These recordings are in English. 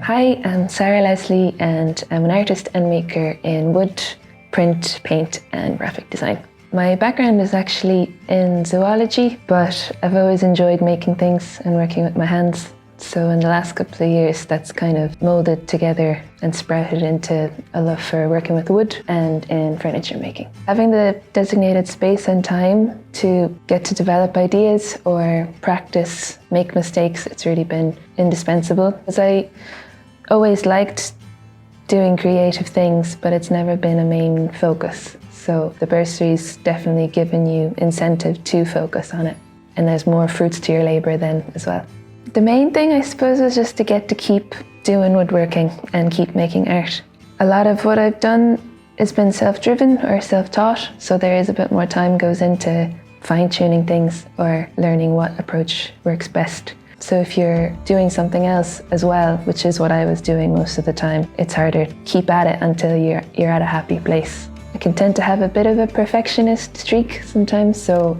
Hi, I'm Sara Leslie and I'm an artist and maker in wood, print, paint and graphic design. My background is actually in zoology, but I've always enjoyed making things and working with my hands. So in the last couple of years, that's kind of molded together and sprouted into a love for working with wood and in furniture making. Having the designated space and time to get to develop ideas or practice, make mistakes, it's really been indispensable. Because I always liked doing creative things, but it's never been a main focus. So the bursary's definitely given you incentive to focus on it. And there's more fruits to your labour then as well. The main thing, I suppose, was just to get to keep doing woodworking and keep making art. A lot of what I've done has been self-driven or self-taught, so there is a bit more time goes into fine-tuning things or learning what approach works best. So if you're doing something else as well, which is what I was doing most of the time, it's harder to keep at it until you're at a happy place. I can tend to have a bit of a perfectionist streak sometimes, so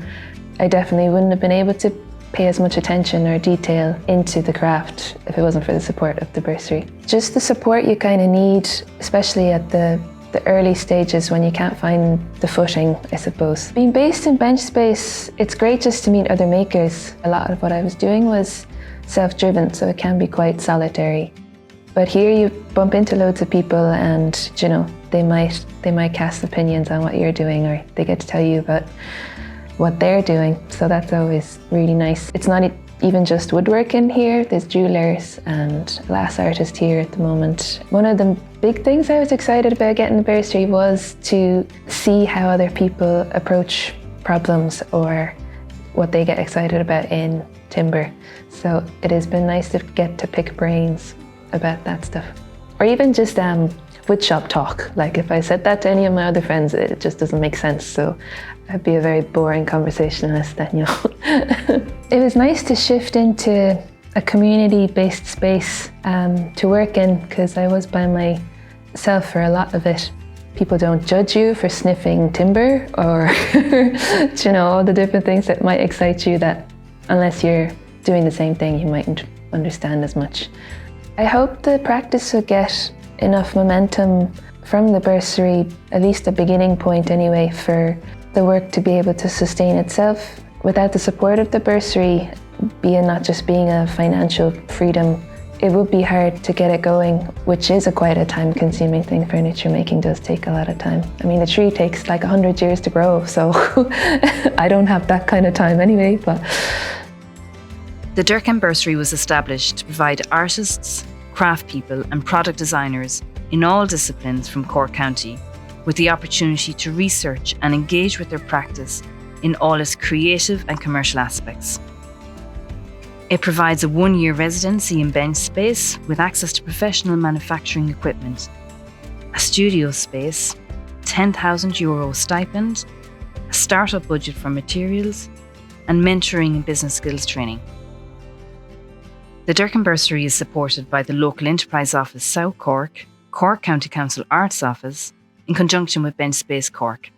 I definitely wouldn't have been able to pay as much attention or detail into the craft if it wasn't for the support of the bursary. Just the support you kind of need, especially at the early stages when you can't find the footing, I suppose. Being based in Benchspace, it's great just to meet other makers. A lot of what I was doing was self-driven, so it can be quite solitary. But here you bump into loads of people and, you know, they might cast opinions on what you're doing, or they get to tell you about what they're doing, so that's always really nice. It's not even just woodworking here, there's jewellers and glass artists here at the moment. One of the big things I was excited about getting the bursary was to see how other people approach problems or what they get excited about in timber. So it has been nice to get to pick brains about that stuff. Or even just woodshop talk. Like if I said that to any of my other friends, it just doesn't make sense. So I'd be a very boring conversationalist then, you know. It was nice to shift into a community-based space to work in, because I was by myself for a lot of it. People don't judge you for sniffing timber or, you know, all the different things that might excite you that unless you're doing the same thing, you mightn't understand as much. I hope the practice will get enough momentum from the bursary, at least a beginning point anyway, for the work to be able to sustain itself. Without the support of the bursary, not just being a financial freedom, it would be hard to get it going, which is quite a time-consuming thing. Furniture making does take a lot of time. I mean, the tree takes like 100 years to grow, so I don't have that kind of time anyway. But the Dearcán Bursary was established to provide artists, craft people and product designers in all disciplines from Cork County with the opportunity to research and engage with their practice in all its creative and commercial aspects. It provides a 1-year residency in Benchspace with access to professional manufacturing equipment, a studio space, €10,000 stipend, a startup budget for materials, and mentoring and business skills training. The Dearcán Bursary is supported by the local enterprise office South Cork, Cork County Council Arts Office, in conjunction with Benchspace Cork.